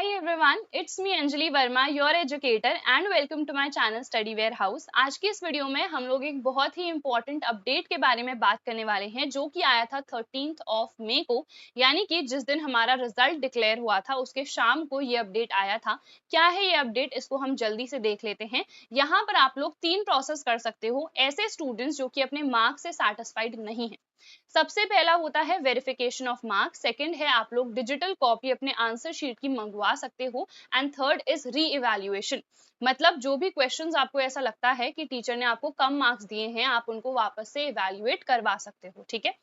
Hi everyone, it's me Anjali Verma, your educator and welcome to my channel Study Warehouse। आज की इस video में हम लोग एक बहुत ही इंपॉर्टेंट अपडेट के बारे में बात करने वाले हैं जो कि आया था 13 मई को, यानी कि जिस दिन हमारा रिजल्ट डिक्लेयर हुआ था उसके शाम को ये अपडेट आया था। क्या है ये अपडेट, इसको हम जल्दी से देख लेते हैं। यहाँ पर आप लोग 3 प्रोसेस कर सकते हो ऐसे स्टूडेंट्स जो कि अपने मार्क्स से सैटिस्फाइड नहीं है। सबसे पहला होता है वेरिफिकेशन ऑफ मार्क्स, सेकंड है आप लोग डिजिटल कॉपी अपने आंसर शीट की मंगवा सकते हो एंड थर्ड इज री इवैल्यूएशन। मतलब जो भी क्वेश्चंस आपको ऐसा लगता है कि टीचर ने आपको कम मार्क्स दिए हैं, आप उनको वापस से इवैल्यूएट करवा सकते हो। ठीक है,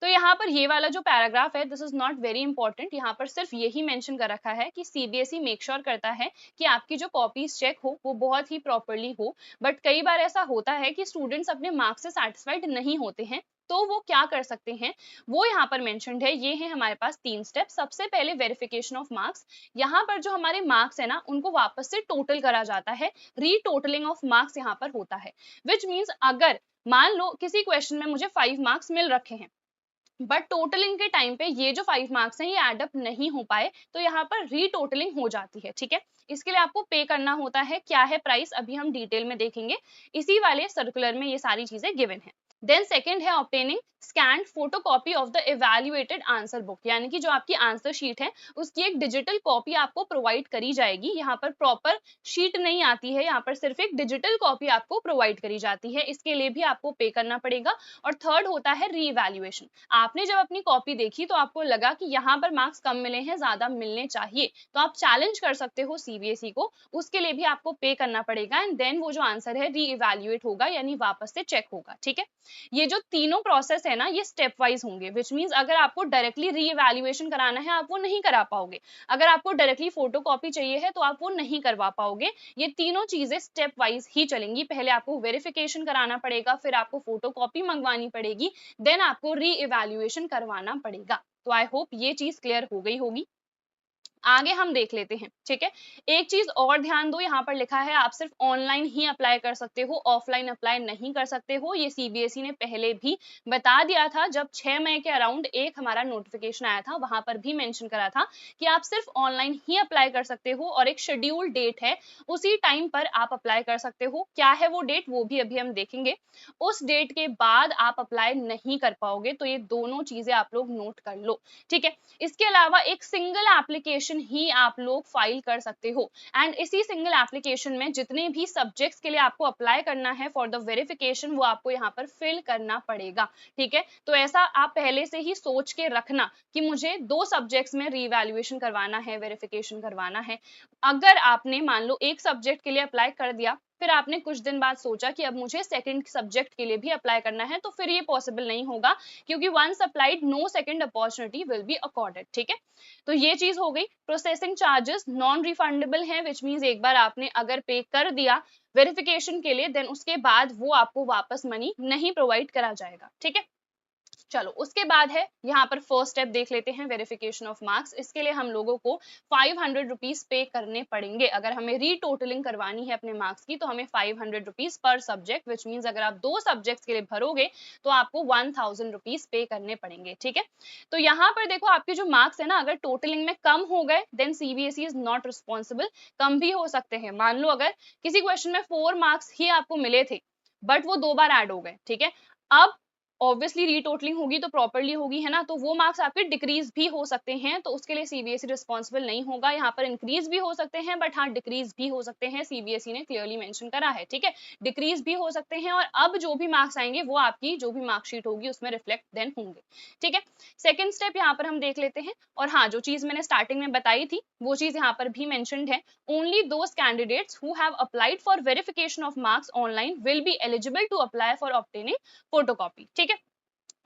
तो यहाँ पर ये वाला जो पैराग्राफ है this is not very important. यहाँ पर सिर्फ यही मेंशन कर रखा है कि सीबीएसई मेक श्योर करता है कि आपकी जो कॉपीज चेक हो वो बहुत ही प्रॉपरली हो। बट कई बार ऐसा होता है कि स्टूडेंट्स अपने मार्क्स से सैटिस्फाइड नहीं होते हैं, तो वो क्या कर सकते हैं वो यहाँ पर मेंशन्ड है। ये है हमारे पास 3 स्टेप। सबसे पहले वेरिफिकेशन ऑफ मार्क्स। यहाँ पर जो हमारे मार्क्स है ना उनको वापस से टोटल करा जाता है, रीटोटलिंग ऑफ मार्क्स यहाँ पर होता है। विच मीन्स अगर मान लो किसी क्वेश्चन में मुझे 5 मार्क्स मिल रखे हैं बट टोटलिंग के टाइम पे ये जो 5 मार्क्स हैं ये एडअप नहीं हो पाए, तो यहाँ पर रीटोटलिंग हो जाती है। ठीक है, इसके लिए आपको पे करना होता है। क्या है प्राइस अभी हम डिटेल में देखेंगे, इसी वाले सर्कुलर में ये सारी चीजें गिवन है। देन सेकंड है obtaining scanned photocopy of the evaluated answer book, यानी कि जो आपकी आंसर शीट है उसकी एक डिजिटल कॉपी आपको प्रोवाइड करी जाएगी। यहाँ पर प्रॉपर शीट नहीं आती है, यहाँ पर सिर्फ एक डिजिटल कॉपी आपको प्रोवाइड करी जाती है, इसके लिए भी आपको पे करना पड़ेगा। और थर्ड होता है री इवैल्यूएशन। आपने जब अपनी कॉपी देखी तो आपको लगा कि यहाँ पर मार्क्स कम मिले हैं, ज्यादा मिलने चाहिए, तो आप चैलेंज कर सकते हो सीबीएसई को, उसके लिए भी आपको पे करना पड़ेगा एंड देन वो जो आंसर है री इवैल्यूएट होगा, यानी वापस से चेक होगा। ठीक है, ये जो तीनों प्रोसेस है ना ये स्टेप वाइज होंगे। विच मीन्स अगर आपको डायरेक्टली री इवैल्यूएशन कराना है आप वो नहीं करा पाओगे, अगर आपको डायरेक्टली फोटोकॉपी चाहिए है तो आप वो नहीं करवा पाओगे। ये तीनों चीजें स्टेप वाइज ही चलेंगी। पहले आपको वेरिफिकेशन कराना पड़ेगा, फिर आपको फोटोकॉपी मंगवानी पड़ेगी, देन आपको री इवैल्यूएशन करवाना पड़ेगा। तो आई होप ये चीज क्लियर हो गई होगी। आगे हम देख लेते हैं। ठीक है, एक चीज और ध्यान दो, यहाँ पर लिखा है आप सिर्फ ऑनलाइन ही अप्लाई कर सकते हो, ऑफलाइन अप्लाई नहीं कर सकते हो। ये सीबीएसई ने पहले भी बता दिया था, जब 6 मई के अराउंड एक हमारा नोटिफिकेशन आया था वहां पर भी मेंशन करा था कि आप सिर्फ ऑनलाइन ही अप्लाई कर सकते हो और एक शेड्यूल डेट है उसी टाइम पर आप अप्लाई कर सकते हो। क्या है वो डेट वो भी अभी हम देखेंगे। उस डेट के बाद आप अप्लाई नहीं कर पाओगे, तो ये दोनों चीजें आप लोग नोट कर लो। ठीक है, इसके अलावा एक सिंगल एप्लीकेशन ही आप लोग फाइल कर सकते हो एंड इसी सिंगल एप्लीकेशन में जितने भी सब्जेक्ट्स के लिए आपको अप्लाई करना है फॉर द वेरिफिकेशन वो आपको यहाँ पर फिल करना पड़ेगा। ठीक है, तो ऐसा आप पहले से ही सोच के रखना कि मुझे 2 सब्जेक्ट्स में रीवैल्यूएशन करवाना है, वेरिफिकेशन करवाना है। अगर आपने मान लो एक सब्जेक्ट के लिए अप्लाई कर दिया, फिर आपने कुछ दिन बाद सोचा कि अब मुझे सेकंड सब्जेक्ट के लिए भी अप्लाई करना है, तो फिर ये पॉसिबल नहीं होगा, क्योंकि once applied no second opportunity will be accorded. ठीक है, तो ये चीज हो गई। प्रोसेसिंग चार्जेस नॉन रिफंडेबल है, विच मींस एक बार आपने अगर पे कर दिया वेरिफिकेशन के लिए, देन उसके बाद वो आपको वापस मनी नहीं प्रोवाइड करा जाएगा। ठीक है, चलो उसके बाद है यहाँ पर फर्स्ट स्टेप देख लेते हैं, वेरिफिकेशन ऑफ मार्क्स। इसके लिए हम लोगों को 500 रुपीज पे करने पड़ेंगे। अगर हमें रीटोटलिंग करवानी है अपने मार्क्स की तो हमें 500 rupees per subject, which means अगर आप 2 सब्जेक्ट्स के लिए भरोगे तो आपको 1000 रुपीज पे करने पड़ेंगे। ठीक है, तो यहाँ पर देखो आपके जो मार्क्स है ना अगर टोटलिंग में कम हो गए then CBSE is not responsible. कम भी हो सकते हैं, मान लो अगर किसी क्वेश्चन में 4 मार्क्स ही आपको मिले थे बट वो 2 बार ऐड हो गए। ठीक है, अब ऑब्वियसली रीटोटलिंग होगी तो प्रॉपर्ली होगी, है ना, तो वो मार्क्स आपके डिक्रीज भी हो सकते हैं, तो उसके लिए सीबीएसई रिस्पॉन्सिबल नहीं होगा। यहाँ पर इंक्रीज भी हो सकते हैं बट हाँ डिक्रीज भी हो सकते हैं, सीबीएसई ने क्लियरली मेंशन करा है। ठीक है, डिक्रीज भी हो सकते हैं और अब जो भी मार्क्स आएंगे वो आपकी जो भी मार्कशीट होगी उसमें रिफ्लेक्ट देन होंगे। ठीक है, सेकेंड स्टेप यहाँ पर हम देख लेते हैं। और हाँ, जो चीज मैंने स्टार्टिंग में बताई थी वो चीज यहाँ पर भी मेंशन्ड है। Only those candidates who have applied for verification of marks online will be eligible to apply for obtaining photocopy. ठीक है,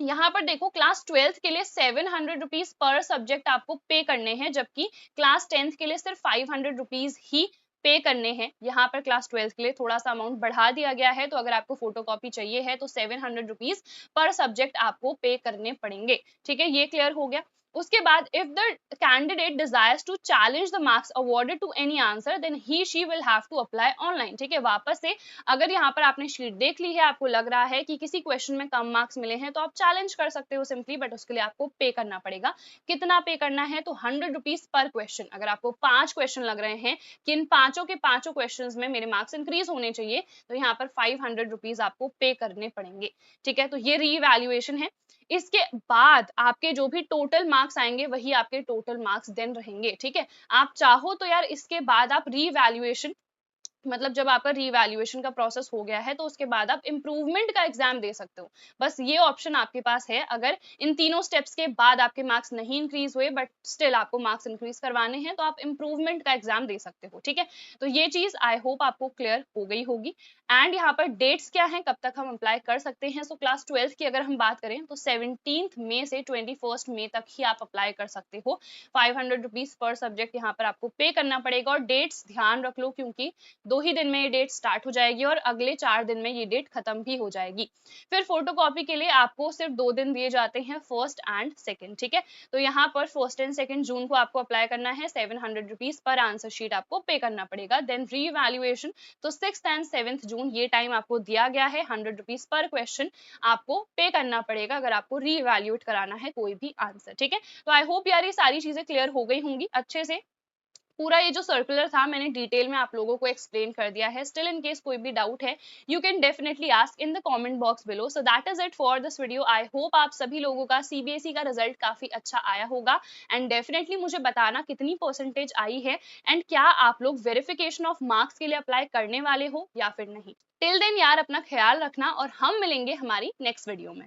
यहाँ पर देखो क्लास 12th के लिए 700 रुपीज पर सब्जेक्ट आपको पे करने हैं, जबकि क्लास 10th के लिए सिर्फ 500 रुपीज ही पे करने हैं। यहाँ पर क्लास 12th के लिए थोड़ा सा अमाउंट बढ़ा दिया गया है, तो अगर आपको फोटोकॉपी चाहिए है तो 700 रुपीज पर सब्जेक्ट आपको पे करने पड़ेंगे। ठीक है, ये क्लियर हो गया। उसके बाद if the candidate desires to challenge the marks awarded to any answer then he she will have to apply online. ठीक है, वापस से अगर यहाँ पर आपने शीट देख ली है, आपको लग रहा है कि किसी क्वेश्चन में कम मार्क्स मिले हैं, तो आप चैलेंज कर सकते हो सिंपली, बट उसके लिए आपको पे करना पड़ेगा। कितना पे करना है? तो 100 रुपीज पर क्वेश्चन। अगर आपको 5 क्वेश्चन लग रहे हैं कि इन पांचों के पांचों क्वेश्चन में मेरे मार्क्स इंक्रीज होने चाहिए, तो यहाँ पर 500 रुपीज आपको पे करने पड़ेंगे। ठीक है, तो ये रीवैल्यूएशन है। इसके बाद आपके जो भी टोटल मार्क्स आएंगे वही आपके टोटल मार्क्स देन रहेंगे। ठीक है, आप चाहो तो यार इसके बाद आप रीवैल्यूएशन, मतलब जब आपका रीवैल्यूएशन का प्रोसेस हो गया है तो उसके बाद आप इम्प्रूवमेंट का एग्जाम दे सकते हो। बस ये ऑप्शन आपके पास है। अगर इन तीनों स्टेप्स के बाद आपके मार्क्स नहीं इंक्रीज हुए बट स्टिल आपको मार्क्स इंक्रीज करवाने हैं, तो आप इम्प्रूवमेंट का एग्जाम दे सकते हो। ठीक है, तो ये चीज आई होप आपको क्लियर हो गई होगी। एंड यहाँ पर डेट्स क्या है, कब तक हम अप्लाई कर सकते हैं। सो क्लास 12 की अगर हम बात करें तो 17 मई से 21 मई तक ही आप अप्लाई कर सकते हो। 500 रुपीज पर सब्जेक्ट यहाँ पर आपको पे करना पड़ेगा। और डेट्स ध्यान रख लो, क्योंकि 2 ही दिन में ये डेट स्टार्ट हो जाएगी और अगले 4 दिन में ये डेट खत्म भी हो जाएगी। फिर फोटोकॉपी के लिए आपको सिर्फ 2 दिन दिए जाते हैं, 1st एंड 2nd। ठीक है, तो यहाँ पर 1st एंड 2nd जून को आपको अप्लाई करना है। 700 रुपीज पर आंसर शीट आपको पे करना पड़ेगा। देन रीवैल्यूएशन, तो 6th एंड 7th जून ये टाइम आपको दिया गया है। 100 रुपीज पर क्वेश्चन आपको पे करना पड़ेगा अगर आपको रीवैल्यूएट कराना है कोई भी आंसर। ठीक है, तो आई होप यार ये सारी चीजें क्लियर हो गई होंगी अच्छे से। पूरा ये जो सर्कुलर था मैंने डिटेल में आप लोगों को एक्सप्लेन कर दिया है। स्टिल इन केस कोई भी डाउट है, you can definitely ask in the comment box below. So that is it for this video. I hope आप सभी लोगों का सीबीएसई का रिजल्ट काफी अच्छा आया होगा। एंड डेफिनेटली मुझे बताना कितनी परसेंटेज आई है एंड क्या आप लोग वेरिफिकेशन ऑफ मार्क्स के लिए अप्लाई करने वाले हो या फिर नहीं। टिल देन यार अपना ख्याल रखना और हम मिलेंगे हमारी नेक्स्ट वीडियो में।